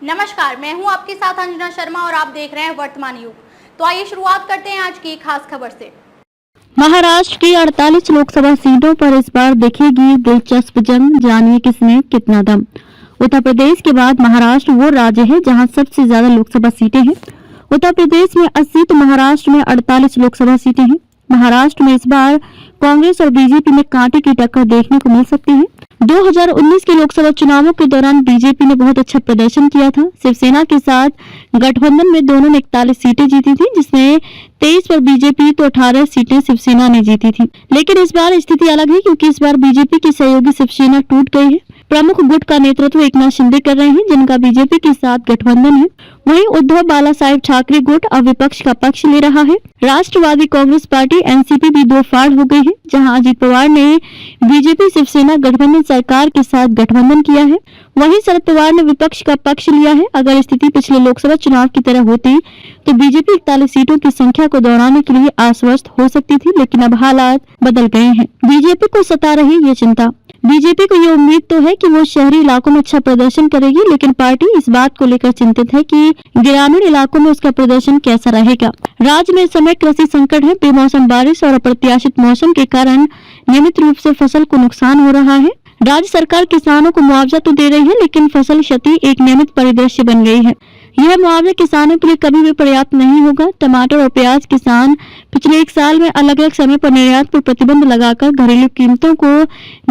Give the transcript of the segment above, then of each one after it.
नमस्कार, मैं हूं आपके साथ अंजना शर्मा और आप देख रहे हैं वर्तमान युग। तो आइए शुरुआत करते हैं आज की खास खबर से। महाराष्ट्र की 48 लोकसभा सीटों पर इस बार दिखेगी दिलचस्प जंग। जानिए किसमें कितना दम। उत्तर प्रदेश के बाद महाराष्ट्र वो राज्य है जहां सबसे ज्यादा लोकसभा सीटें हैं। उत्तर प्रदेश में 80 तो महाराष्ट्र में 48 लोकसभा सीटें हैं। महाराष्ट्र में इस बार कांग्रेस और बीजेपी में कांटे की टक्कर देखने को मिल सकती है। 2019 के लोकसभा चुनावों के दौरान बीजेपी ने बहुत अच्छा प्रदर्शन किया था। शिवसेना के साथ गठबंधन में दोनों ने 41 सीटें जीती थी, जिसमें 23 पर बीजेपी तो 18 सीटें शिवसेना ने जीती थी। लेकिन इस बार स्थिति अलग है, क्योंकि इस बार बीजेपी की सहयोगी शिवसेना टूट गई है। प्रमुख गुट का नेतृत्व एकनाथ शिंदे कर रहे हैं, जिनका बीजेपी के साथ गठबंधन है। वहीं उद्धव बाला साहेब ठाकरे गुट अब विपक्ष का पक्ष ले रहा है। राष्ट्रवादी कांग्रेस पार्टी एनसीपी भी दो फाड़ हो गई है, जहां अजित पवार ने बीजेपी शिवसेना गठबंधन सरकार के साथ गठबंधन किया है। वहीं शरद पवार ने विपक्ष का पक्ष लिया है। अगर स्थिति पिछले लोकसभा चुनाव की तरह होती तो बीजेपी 41 सीटों की संख्या को दोहराने के लिए आश्वस्त हो सकती थी, लेकिन अब हालात बदल गए हैं। बीजेपी को सता रही ये चिंता। बीजेपी को ये उम्मीद तो है कि वो शहरी इलाकों में अच्छा प्रदर्शन करेगी, लेकिन पार्टी इस बात को लेकर चिंतित है कि ग्रामीण इलाकों में उसका प्रदर्शन कैसा रहेगा। राज्य में इस समय कृषि संकट है। बेमौसम बारिश और अप्रत्याशित मौसम के कारण नियमित रूप से फसल को नुकसान हो रहा है। राज्य सरकार किसानों को मुआवजा तो दे रही है, लेकिन फसल क्षति एक नियमित परिदृश्य बन गई है। यह मुआवजा किसानों के लिए कभी भी पर्याप्त नहीं होगा। टमाटर और प्याज किसान पिछले एक साल में अलग अलग समय पर निर्यात पर प्रतिबंध लगाकर घरेलू कीमतों को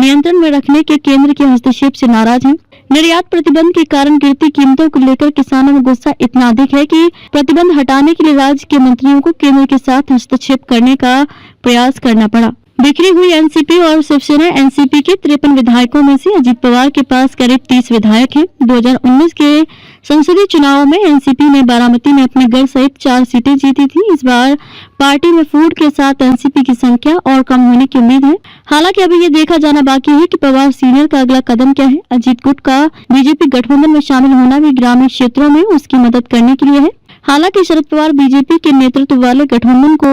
नियंत्रण में रखने के केंद्र के हस्तक्षेप से नाराज हैं। निर्यात प्रतिबंध के कारण गिरती कीमतों को लेकर किसानों में गुस्सा इतना अधिक है कि प्रतिबंध हटाने के लिए राज्य के मंत्रियों को केंद्र के साथ हस्तक्षेप करने का प्रयास करना पड़ा। बिखरी हुई एनसीपी और शिवसेना एनसीपी के 53 विधायकों में से अजित पवार के पास करीब 30 विधायक हैं। 2019 के संसदीय चुनावों में एनसीपी ने बारामती में अपने गढ़ सहित 4 सीटें जीती थी। इस बार पार्टी में फूट के साथ एनसीपी की संख्या और कम होने की उम्मीद है। हालांकि अभी ये देखा जाना बाकी है कि पवार सीनियर का अगला कदम क्या है। अजित गुट का बीजेपी गठबंधन में शामिल होना भी ग्रामीण क्षेत्रों में उसकी मदद करने के लिए है। हालांकि शरद पवार बीजेपी के नेतृत्व वाले गठबंधन को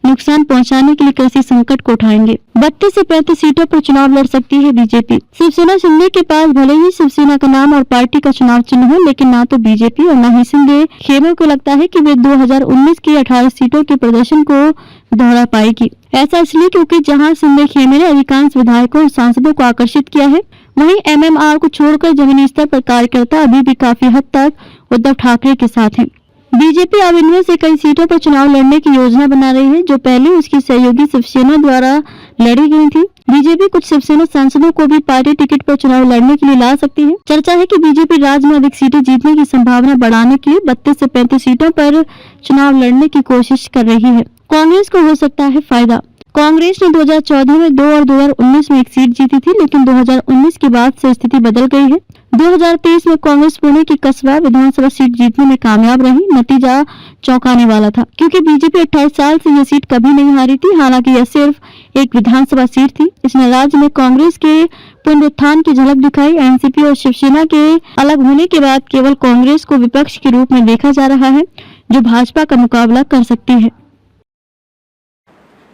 नुकसान पहुंचाने के लिए कृषि संकट को उठाएंगे। 32 से 35 सीटों पर चुनाव लड़ सकती है बीजेपी। शिवसेना शिंदे के पास भले ही शिवसेना का नाम और पार्टी का चुनाव चिन्ह हो, लेकिन ना तो बीजेपी और न ही शिंदे खेमे को लगता है कि वे 2019 की 18 सीटों के प्रदर्शन को दोहरा पाएगी। ऐसा इसलिए क्योंकि जहां शिंदे खेमे ने अधिकांश विधायकों और सांसदों को आकर्षित किया है, वहीं एमएमआर को छोड़कर जमीनी स्तर पर कार्यकर्ता अभी भी काफी हद तक उद्धव ठाकरे के साथ हैं। बीजेपी अब इनमें से कई सीटों पर चुनाव लड़ने की योजना बना रही है, जो पहले उसकी सहयोगी शिवसेना द्वारा लड़ी गई थी। बीजेपी कुछ शिवसेना सांसदों को भी पार्टी टिकट पर चुनाव लड़ने के लिए ला सकती है। चर्चा है कि बीजेपी राज्य में अधिक सीटें जीतने की संभावना बढ़ाने के लिए 32 से 35 सीटों पर चुनाव लड़ने की कोशिश कर रही है। कांग्रेस को हो सकता है फायदा। कांग्रेस ने 2014 में 2 और 2019 में 1 सीट जीती थी, लेकिन 2019 के बाद से स्थिति बदल गई है। 2023 में कांग्रेस पुणे की कसबा विधानसभा सीट जीतने में कामयाब रही। नतीजा चौंकाने वाला था, क्योंकि बीजेपी 28 साल से यह सीट कभी नहीं हारी थी। हालांकि यह सिर्फ एक विधानसभा सीट थी। इसने राज्य में कांग्रेस के पुनरुत्थान की झलक दिखाई। एनसीपी और शिवसेना के अलग होने के बाद केवल कांग्रेस को विपक्ष के रूप में देखा जा रहा है, जो भाजपा का मुकाबला कर सकती है।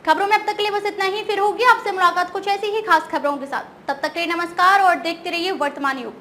खबरों में अब तक के लिए बस इतना ही। फिर होगी आपसे मुलाकात कुछ ऐसी ही खास खबरों के साथ। तब तक के लिए नमस्कार और देखते रहिए वर्तमान युग।